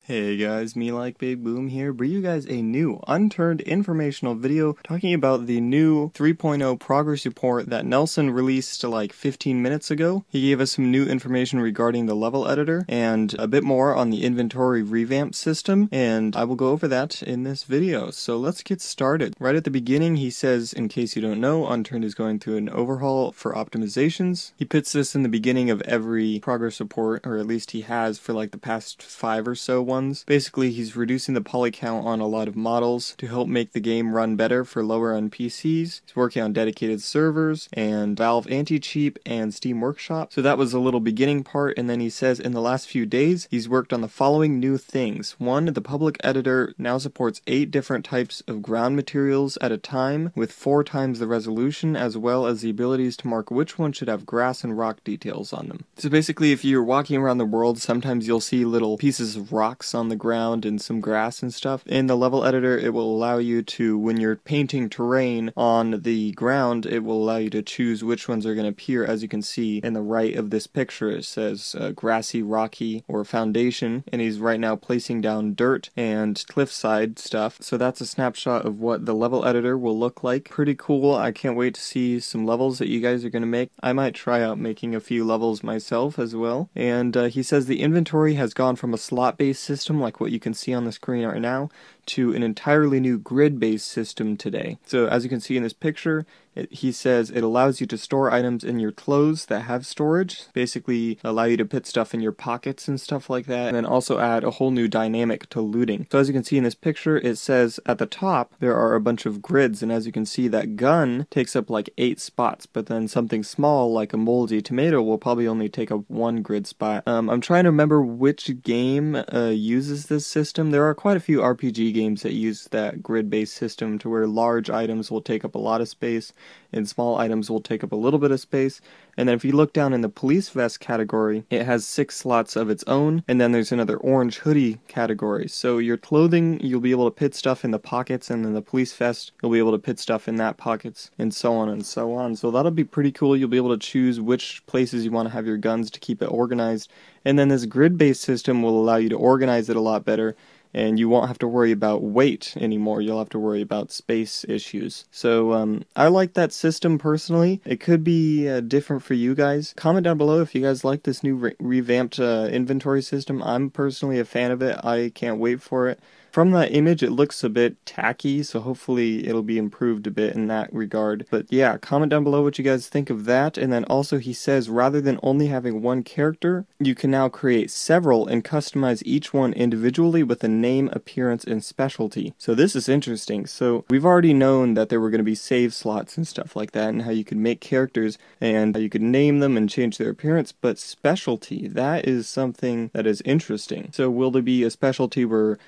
Hey guys, MeLikeBigBoom here, bring you guys a new Unturned informational video talking about the new 3.0 progress report that Nelson released like 15 minutes ago. He gave us some new information regarding the level editor and a bit more on the inventory revamp system, and I will go over that in this video. So let's get started. Right at the beginning he says, in case you don't know, Unturned is going through an overhaul for optimizations. He puts this in the beginning of every progress report, or at least he has for like the past 5 or so ones. Basically, he's reducing the poly count on a lot of models to help make the game run better for lower end PCs. He's working on dedicated servers and Valve Anti-Cheat and Steam Workshop. So that was a little beginning part, and then he says in the last few days he's worked on the following new things. 1. The public editor now supports 8 different types of ground materials at a time with 4 times the resolution, as well as the abilities to mark which one should have grass and rock details on them. So basically, if you're walking around the world, sometimes you'll see little pieces of rock on the ground and some grass and stuff. In the level editor, it will allow you to, when you're painting terrain on the ground, it will allow you to choose which ones are going to appear. As you can see in the right of this picture, it says grassy, rocky, or foundation, and he's right now placing down dirt and cliffside stuff. So that's a snapshot of what the level editor will look like. Pretty cool. I can't wait to see some levels that you guys are going to make. I might try out making a few levels myself as well. And he says the inventory has gone from a slot-based system like what you can see on the screen right now to an entirely new grid-based system today. So as you can see in this picture, he says it allows you to store items in your clothes that have storage, basically allow you to put stuff in your pockets and stuff like that, and then also add a whole new dynamic to looting. So as you can see in this picture, it says at the top there are a bunch of grids, and as you can see that gun takes up like 8 spots, but then something small like a moldy tomato will probably only take up 1 grid spot. I'm trying to remember which game uses this system. There are quite a few RPG games that use that grid-based system to where large items will take up a lot of space and small items will take up a little bit of space. And then if you look down in the police vest category, it has 6 slots of its own, and then there's another orange hoodie category. So your clothing, you'll be able to put stuff in the pockets, and then the police vest, you'll be able to put stuff in that pockets, and so on and so on. So that'll be pretty cool. You'll be able to choose which places you want to have your guns to keep it organized. And then this grid-based system will allow you to organize it a lot better, and you won't have to worry about weight anymore. You'll have to worry about space issues. So I like that system personally. It could be different for you guys. Comment down below if you guys like this new revamped inventory system. I'm personally a fan of it. I can't wait for it. From that image, it looks a bit tacky, so hopefully it'll be improved a bit in that regard. But yeah, comment down below what you guys think of that. And then also he says rather than only having one character, you can now create several and customize each one individually with a name, appearance, and specialty. So this is interesting. So we've already known that there were going to be save slots and stuff like that, and how you could make characters and how you could name them and change their appearance, but specialty, that is something that is interesting. So will there be a specialty where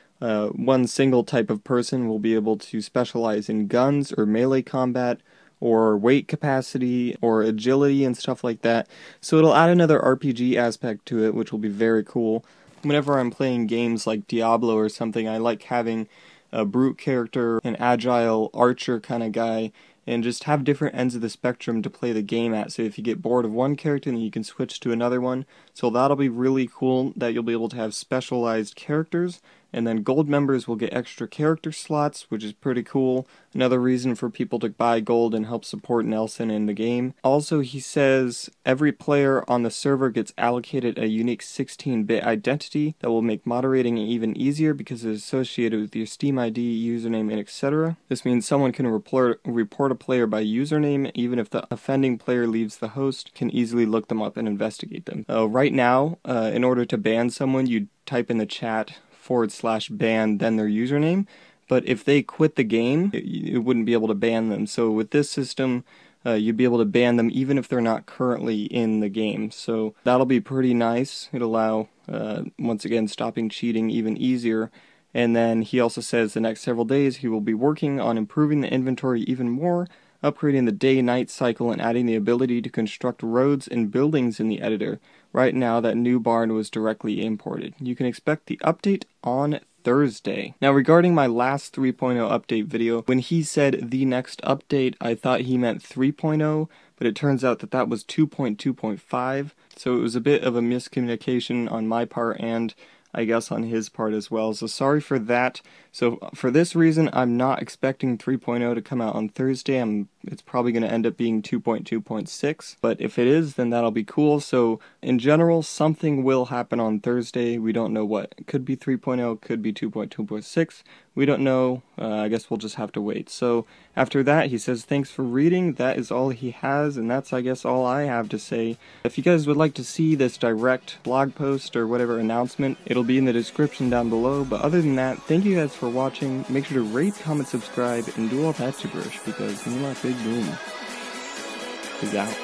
one single type of person will be able to specialize in guns or melee combat or weight capacity or agility and stuff like that? So it'll add another RPG aspect to it, which will be very cool. Whenever I'm playing games like Diablo or something, I like having a brute character, an agile archer kind of guy, and just have different ends of the spectrum to play the game at. So if you get bored of one character, then you can switch to another one. So that'll be really cool that you'll be able to have specialized characters. And then gold members will get extra character slots, which is pretty cool. Another reason for people to buy gold and help support Nelson in the game. Also, he says every player on the server gets allocated a unique 16-bit identity that will make moderating even easier because it's associated with your Steam ID, username, and etc. This means someone can report a player by username, even if the offending player leaves the host, can easily look them up and investigate them. Right now, in order to ban someone, you type in the chat /ban, then their username, but if they quit the game, it wouldn't be able to ban them. So with this system, you'd be able to ban them even if they're not currently in the game. So that'll be pretty nice. It'll allow, once again, stopping cheating even easier. And then he also says the next several days he will be working on improving the inventory even more, upgrading the day-night cycle, and adding the ability to construct roads and buildings in the editor. Right now, that new barn was directly imported. You can expect the update on Thursday. Now, regarding my last 3.0 update video, when he said the next update, I thought he meant 3.0, but it turns out that that was 2.2.5, so it was a bit of a miscommunication on my part, and I guess, on his part as well. So sorry for that. So for this reason, I'm not expecting 3.0 to come out on Thursday. It's probably going to end up being 2.2.6, but if it is, then that'll be cool. So in general, something will happen on Thursday. We don't know what. It could be 3.0, could be 2.2.6. We don't know. I guess we'll just have to wait. So after that, he says thanks for reading. That is all he has, and that's, I guess, all I have to say. If you guys would like to see this direct blog post or whatever announcement, it'll be in the description down below. But other than that, thank you guys for watching. Make sure to rate, comment, subscribe, and do all that gibberish, because MeLikeBigBoom is out.